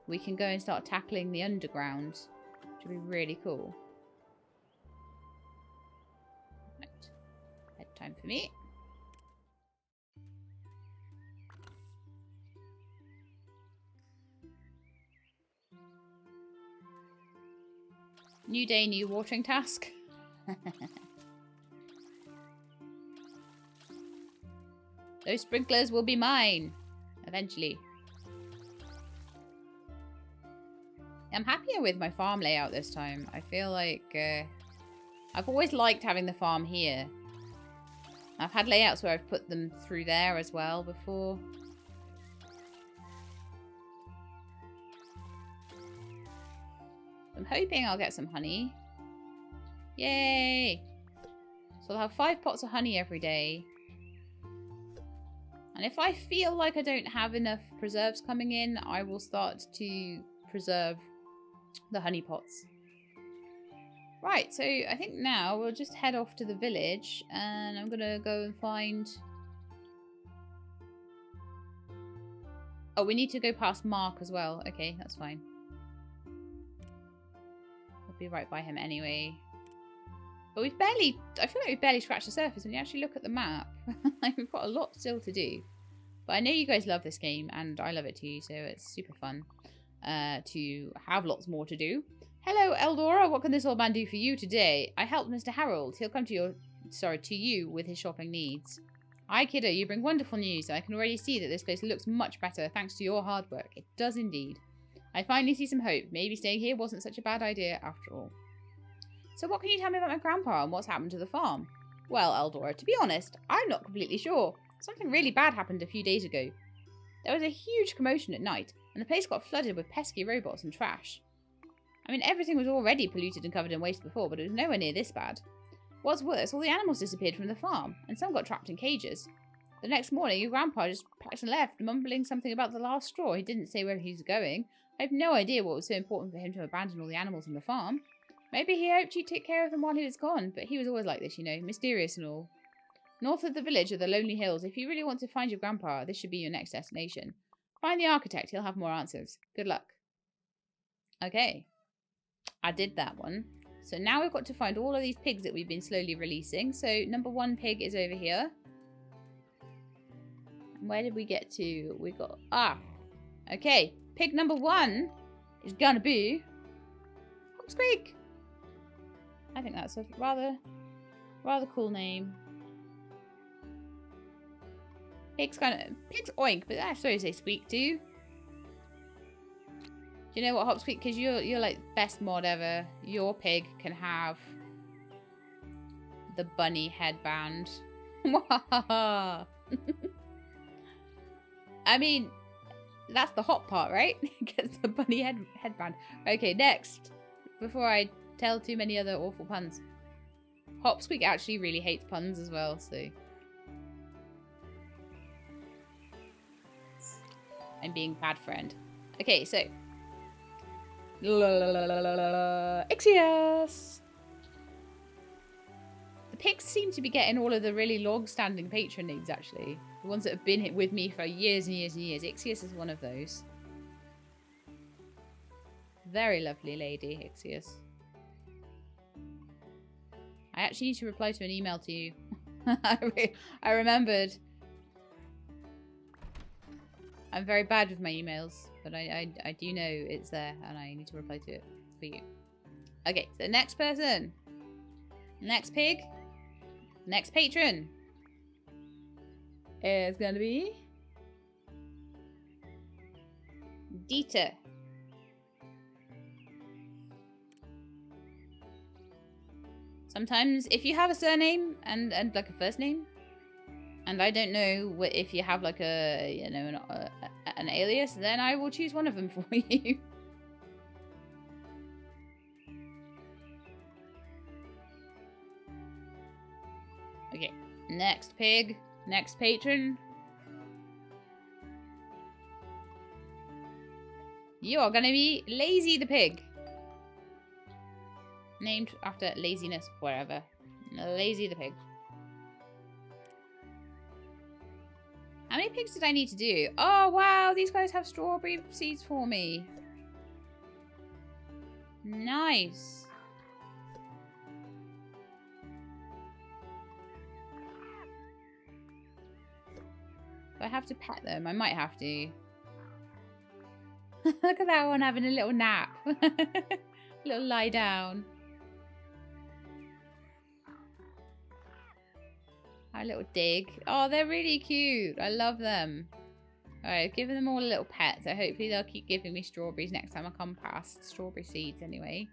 we can go and start tackling the underground, which would be really cool. Right. Bedtime for me. New day, new watering task. Those sprinklers will be mine, eventually. I'm happier with my farm layout this time. I feel like I've always liked having the farm here. I've had layouts where I've put them through there as well before. I'm hoping I'll get some honey. Yay! So I'll have 5 pots of honey every day. And if I feel like I don't have enough preserves coming in, I will start to preserve the honey pots. Right, so I think now we'll just head off to the village and I'm gonna go and find Oh, we need to go past Mark as well. Okay, that's fine. We'll be right by him anyway. But I feel like we've barely scratched the surface when you actually look at the map. Like, we've got a lot still to do. But I know you guys love this game, and I love it too, so it's super fun to have lots more to do. Hello, Eldora. What can this old man do for you today? I helped Mr. Harold. He'll come to you with his shopping needs. Hi, kiddo. You bring wonderful news. I can already see that this place looks much better thanks to your hard work. It does indeed. I finally see some hope. Maybe staying here wasn't such a bad idea after all. So what can you tell me about my grandpa and what's happened to the farm? Well, Eldora, to be honest, I'm not completely sure. Something really bad happened a few days ago. There was a huge commotion at night, and the place got flooded with pesky robots and trash. I mean, everything was already polluted and covered in waste before, but it was nowhere near this bad. What's worse, all the animals disappeared from the farm, and some got trapped in cages. The next morning, your grandpa just packed and left, mumbling something about the last straw. He didn't say where he was going. I have no idea what was so important for him to abandon all the animals on the farm. Maybe he hoped you'd take care of them while he was gone, but he was always like this, you know, mysterious and all. North of the village are the Lonely Hills. If you really want to find your grandpa, this should be your next destination. Find the architect, he'll have more answers. Good luck. Okay. I did that one. So now we've got to find all of these pigs that we've been slowly releasing. So number 1 pig is over here. And where did we get to? We got... Okay. Pig number 1 is gonna be... Squeak. I think that's a rather cool name. Pig's oink, but I suppose they squeak too. Do you know what, Hopsqueak? Because you're like best mod ever. Your pig can have the bunny headband. I mean, that's the hot part, right? Gets the bunny headband. Okay, next. Before I tell too many other awful puns. Hopsqueak actually really hates puns as well, so... I'm being bad friend. Okay, so... Ixius! The pigs seem to be getting all of the really long-standing patron names, actually. The ones that have been with me for years and years and years. Ixius is one of those. Very lovely lady, Ixius. I actually need to reply to an email to you. I remembered. I'm very bad with my emails, but I do know it's there, and I need to reply to it for you. Okay, so next person. Next pig. Next patron. Is gonna be... Dieter. Sometimes, if you have a surname and like a first name, and I don't know if you have like a, you know, an alias, then I will choose one of them for you. Okay, next pig, next patron. You are gonna be Lazy the pig. Named after laziness, wherever. Lazy the pig. How many pigs did I need to do? Oh, wow. These guys have strawberry seeds for me. Nice. Do I have to pet them? I might have to. Look at that one having a little nap. Little lie down. A little dig. Oh, they're really cute. I love them. Alright, giving them all a little pet, so hopefully they'll keep giving me strawberries next time I come past. Strawberry seeds, anyway.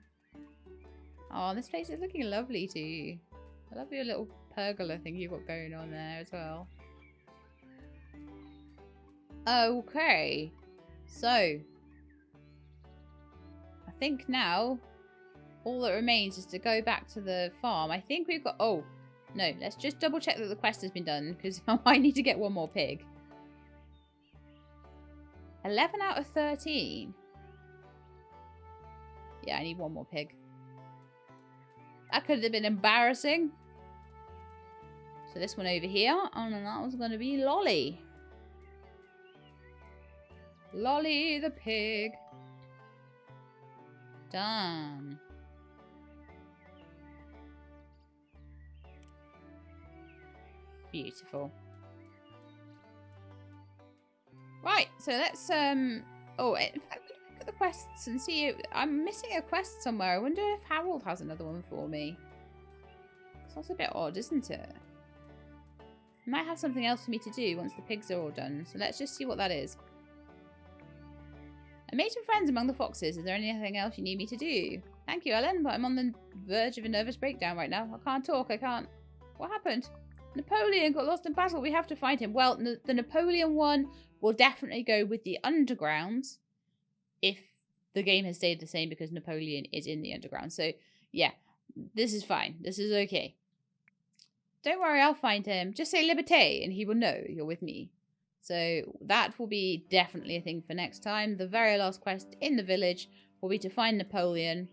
Oh, this place is looking lovely too. I love your little pergola thing you've got going on there as well. Okay. So, I think now all that remains is to go back to the farm. I think we've got... Oh, no. Let's just double check that the quest has been done, because I might need to get one more pig. 11 out of 13. Yeah, I need one more pig. That could have been embarrassing. So this one over here. Oh, and that one's going to be Lolly. Lolly the pig. Done. Beautiful. Right, so let's oh, in fact, look at the quests and see if I'm missing a quest somewhere. I wonder if Harold has another one for me. That's a bit odd, isn't it? He might have something else for me to do once the pigs are all done. So let's just see what that is. I made some friends among the foxes. Is there anything else you need me to do? Thank you, Ellen, but I'm on the verge of a nervous breakdown right now. I can't talk. I can't. What happened? Napoleon got lost in battle. We have to find him. Well, the Napoleon one will definitely go with the underground if the game has stayed the same because Napoleon is in the underground. So, yeah, this is fine. This is okay. Don't worry, I'll find him. Just say Liberté and he will know you're with me. So that will be definitely a thing for next time. The very last quest in the village will be to find Napoleon.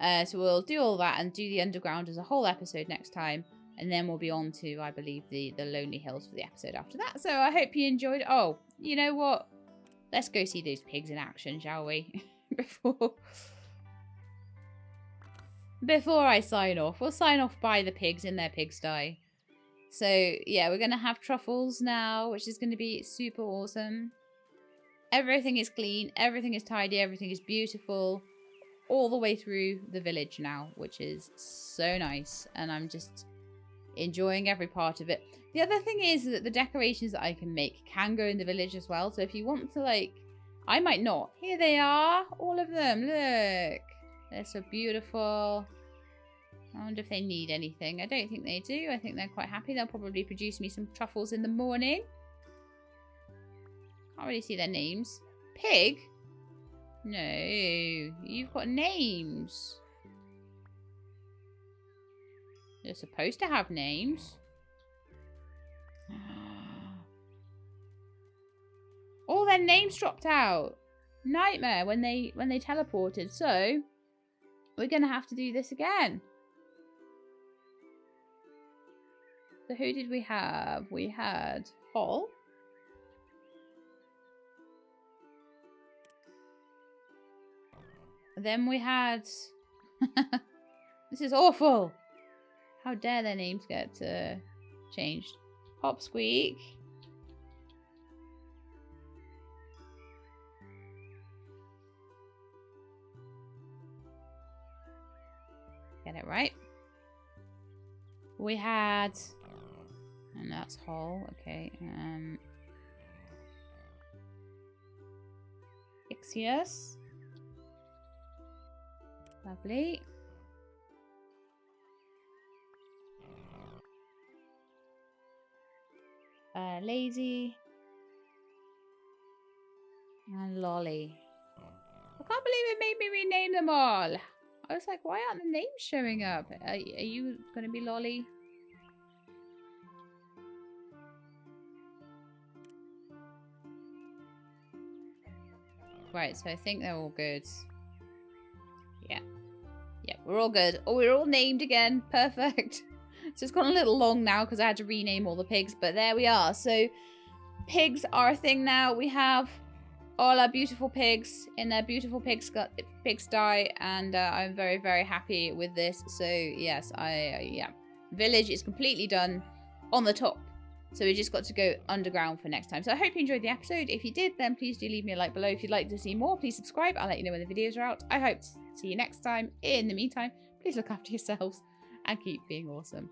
So we'll do all that and do the underground as a whole episode next time. And then we'll be on to, I believe, the Lonely Hills for the episode after that. So I hope you enjoyed. Oh, you know what? Let's go see those pigs in action, shall we? Before I sign off. We'll sign off by the pigs in their pigsty. So, yeah, we're going to have truffles now, which is going to be super awesome. Everything is clean. Everything is tidy. Everything is beautiful. All the way through the village now, which is so nice. And I'm just enjoying every part of it. The other thing is that the decorations that I can make can go in the village as well. So if you want to, like, I might not. Here they are. All of them. Look. They're so beautiful. I wonder if they need anything. I don't think they do. I think they're quite happy. They'll probably produce me some truffles in the morning. Can't really see their names. Pig? No. You've got names. They're supposed to have names. All their names dropped out. Nightmare when they teleported. So we're gonna have to do this again. So who did we have? We had Hall. Then we had this is awful. How dare their names get changed? Hop Squeak. Get it right. We had, and that's Hall. Okay. Ixius. Lovely. Lazy. And Lolly. I can't believe it made me rename them all. I was like, why aren't the names showing up? Are you going to be Lolly? Right, so I think they're all good. Yeah. Yeah, we're all good. Oh, we're all named again. Perfect. So it's gone a little long now because I had to rename all the pigs, but there we are. So pigs are a thing now. We have all our beautiful pigs in their beautiful pigsty, and I'm very, very happy with this. So yes, yeah, village is completely done on the top. So we just got to go underground for next time. So I hope you enjoyed the episode. If you did, then please do leave me a like below. If you'd like to see more, please subscribe. I'll let you know when the videos are out. I hope to see you next time. In the meantime, please look after yourselves and keep being awesome.